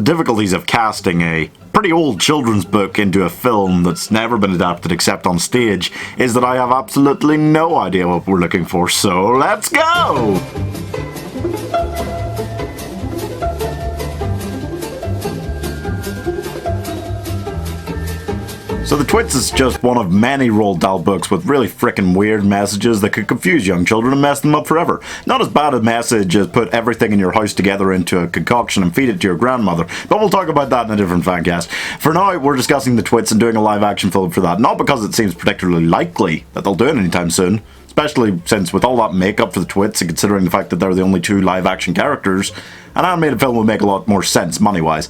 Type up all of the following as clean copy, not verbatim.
difficulties of casting a pretty old children's book into a film that's never been adapted except on stage is that I have absolutely no idea what we're looking for, so let's go! So The Twits is just one of many Roald Dahl books with really frickin' weird messages that could confuse young children and mess them up forever. Not as bad a message as put everything in your house together into a concoction and feed it to your grandmother, but we'll talk about that in a different fancast. For now, we're discussing The Twits and doing a live action film for that, not because it seems particularly likely that they'll do it anytime soon, especially since with all that makeup for the Twits and considering the fact that they're the only two live action characters, an animated film would make a lot more sense money-wise.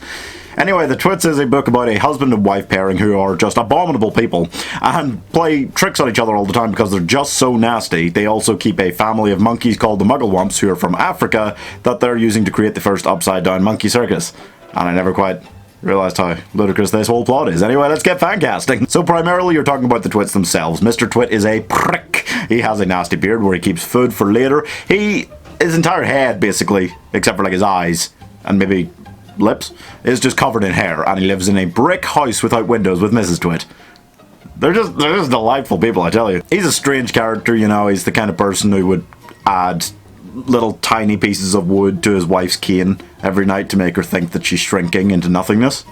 Anyway, The Twits is a book about a husband and wife pairing who are just abominable people and play tricks on each other all the time because they're just so nasty. They also keep a family of monkeys called the Mugglewumps who are from Africa that they're using to create the first upside-down monkey circus. And I never quite realised how ludicrous this whole plot is. Anyway, let's get fancasting. So primarily you're talking about the Twits themselves. Mr. Twit is a prick. He has a nasty beard where he keeps food for later. His entire head, basically, except for like his eyes and maybe lips, is just covered in hair, and he lives in a brick house without windows with Mrs. Twit. They're just delightful people, I tell you. He's a strange character, you know. He's the kind of person who would add little tiny pieces of wood to his wife's cane every night to make her think that she's shrinking into nothingness.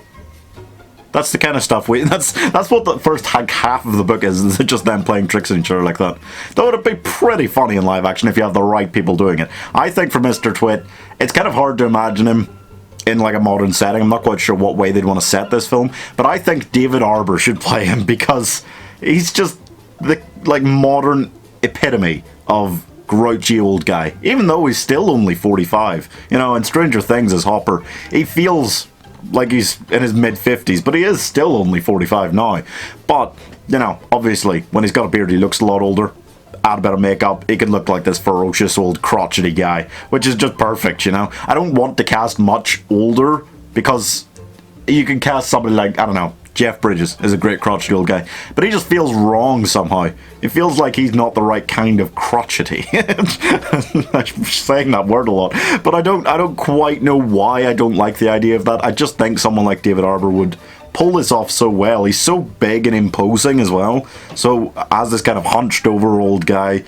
That's the kind of stuff that's what the first half of the book is just them playing tricks on each other like that. Though it'd be pretty funny in live action if you have the right people doing it. I think for Mr. Twit, it's kind of hard to imagine him in like a modern setting. I'm not quite sure what way they'd want to set this film, but I think David Harbour should play him because he's just the like modern epitome of grouchy old guy, even though he's still only 45. You know, in Stranger Things as Hopper, he feels like he's in his mid-50s, but he is still only 45 now. But, you know, obviously, when he's got a beard, he looks a lot older. Add a bit of makeup, he could look like this ferocious old crotchety guy, which is just perfect, you know. I don't want to cast much older, because you can cast somebody like, I don't know, Jeff Bridges is a great crotchety old guy, but he just feels wrong somehow. It feels like he's not the right kind of crotchety. I'm saying that word a lot, but I don't quite know why I don't like the idea of that. I just think someone like David Harbour would pull this off so well. He's so big and imposing as well. So as this kind of hunched over old guy,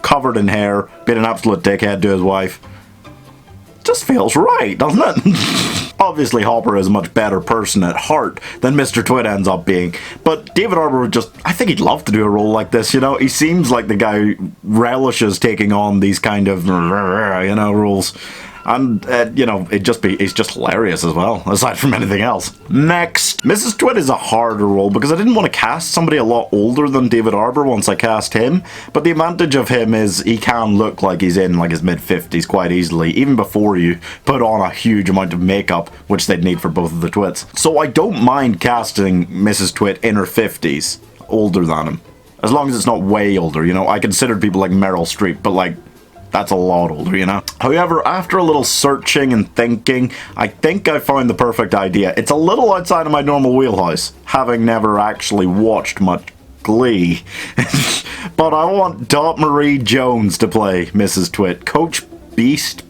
covered in hair, being an absolute dickhead to his wife, just feels right, doesn't it? Obviously Hopper is a much better person at heart than Mr. Twit ends up being, but David Harbour would just, I think he'd love to do a role like this, you know. He seems like the guy who relishes taking on these kind of, you know, roles. And, you know, he's just hilarious as well, aside from anything else. Next, Mrs. Twit is a harder role because I didn't want to cast somebody a lot older than David Harbour once I cast him, but the advantage of him is he can look like he's in like his mid-50s quite easily, even before you put on a huge amount of makeup, which they'd need for both of the Twits. So I don't mind casting Mrs. Twit in her 50s, older than him, as long as it's not way older, you know. I considered people like Meryl Streep, but like, that's a lot older, you know. However, after a little searching and thinking, I think I found the perfect idea. It's a little outside of my normal wheelhouse, having never actually watched much Glee. But I want Dot Marie Jones to play Mrs. Twit. Coach Beast?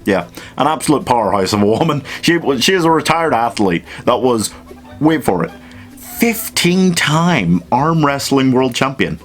Yeah, an absolute powerhouse of a woman. She is a retired athlete that was, wait for it, 15-time arm wrestling world champion.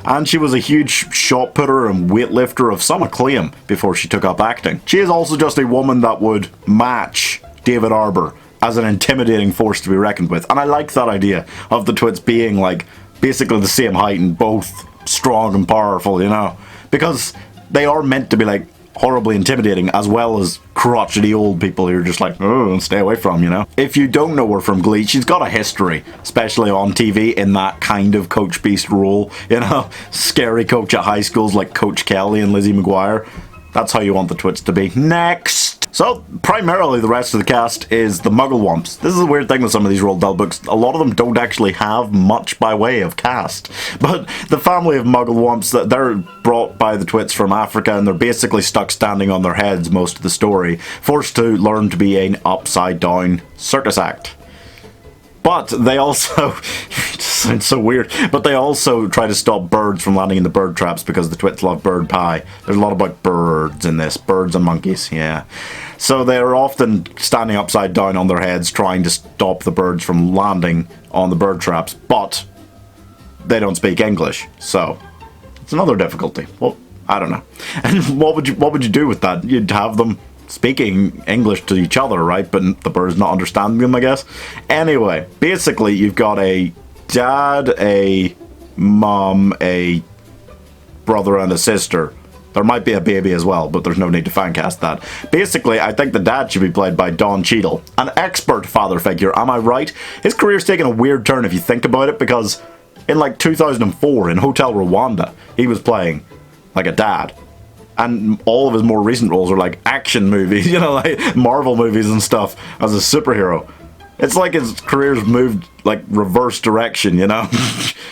And she was a huge shot putter and weightlifter of some acclaim before she took up acting. She is also just a woman that would match David Harbour as an intimidating force to be reckoned with. And I like that idea of the Twits being like basically the same height and both strong and powerful, you know. Because they are meant to be like horribly intimidating, as well as crotchety old people who are just like, oh, stay away from, you know. If you don't know her from Glee, she's got a history, especially on TV, in that kind of Coach Beast role, you know. Scary coach at high schools like Coach Kelly and Lizzie McGuire. That's how you want the Twits to be. Next! So, primarily the rest of the cast is the Mugglewumps. This is a weird thing with some of these Roald Dahl books. A lot of them don't actually have much by way of cast. But the family of Mugglewumps, they're brought by the Twits from Africa, and they're basically stuck standing on their heads most of the story, forced to learn to be an upside-down circus act. But they also, sounds so weird. But they also try to stop birds from landing in the bird traps because the Twits love bird pie. There's a lot about birds in this. Birds and monkeys, yeah. So they're often standing upside down on their heads trying to stop the birds from landing on the bird traps. But they don't speak English, so it's another difficulty. Well, I don't know. And what would you do with that? You'd have them speaking English to each other, right? But the birds not understanding them, I guess. Anyway, basically you've got a dad, a mom, a brother and a sister. There might be a baby as well, but there's no need to fan cast that. Basically, I think the dad should be played by Cheadle, an expert father figure, am I right? His career's taken a weird turn if you think about it, because in like 2004 in Hotel Rwanda, he was playing like a dad. And all of his more recent roles are like action movies, you know, like Marvel movies and stuff as a superhero. It's like his career's moved like reverse direction, you know.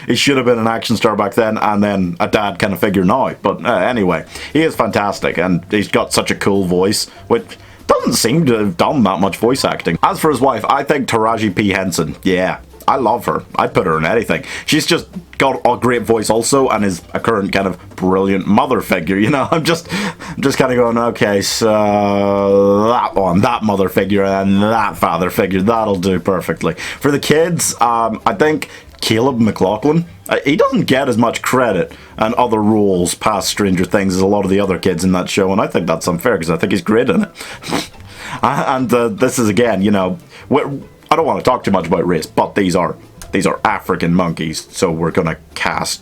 He should have been an action star back then and then a dad kind of figure now. But anyway, he is fantastic and he's got such a cool voice, which doesn't seem to have done that much voice acting. As for his wife, I think Taraji P Henson, yeah. I love her. I'd put her in anything. She's just got a great voice also and is a current kind of brilliant mother figure, you know? I'm just kind of going, okay, so that one, that mother figure and that father figure, that'll do perfectly. For the kids, I think Caleb McLaughlin, he doesn't get as much credit and other roles past Stranger Things as a lot of the other kids in that show, and I think that's unfair because I think he's great in it. And this is, again, you know, I don't want to talk too much about race, but these are African monkeys, so we're gonna cast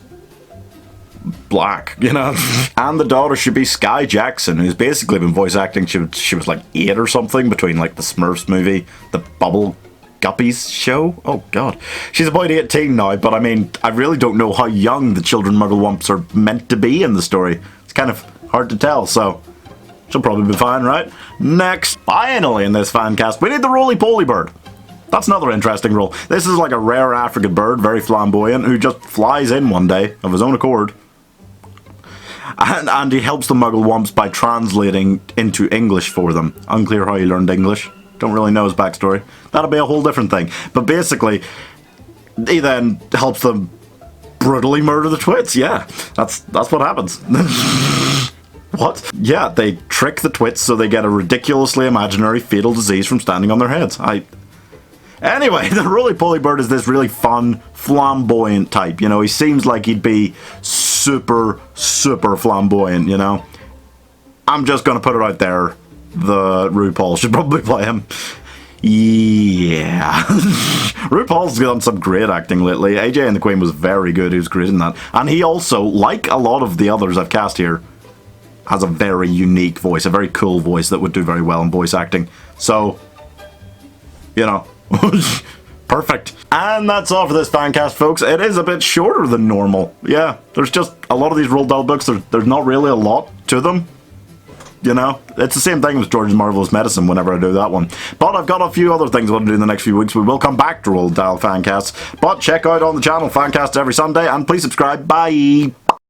black, you know. And the daughter should be Sky Jackson, who's basically been voice acting. She was like 8 or something between like the Smurfs movie, the Bubble Guppies show. Oh god, she's about 18 now, but I mean, I really don't know how young the children Mugglewumps are meant to be in the story. It's kind of hard to tell, so she'll probably be fine, right? Next, finally in this fan cast, we need the roly-poly bird. That's another interesting role. This is like a rare African bird, very flamboyant, who just flies in one day of his own accord. And he helps the Mugglewumps by translating into English for them. Unclear how he learned English. Don't really know his backstory. That'll be a whole different thing. But basically, he then helps them brutally murder the Twits. Yeah, that's what happens. What? Yeah, they trick the Twits so they get a ridiculously imaginary fatal disease from standing on their heads. Anyway, the roly-poly bird is this really fun, flamboyant type, you know. He seems like he'd be super, super flamboyant, you know. I'm just gonna put it out there. The RuPaul should probably play him. Yeah. RuPaul's done some great acting lately. AJ and the Queen was very good. He was great in that. And he also, like a lot of the others I've cast here, has a very unique voice, a very cool voice that would do very well in voice acting. So, you know. Perfect. And that's all for this fancast, folks. It is a bit shorter than normal. Yeah, there's just a lot of these Roald Dahl books, there's not really a lot to them. You know, it's the same thing with George's Marvelous Medicine whenever I do that one. But I've got a few other things I want to do in the next few weeks. We will come back to Roald Dahl fancasts. But check out on the channel, fancasts every Sunday, and please subscribe. Bye!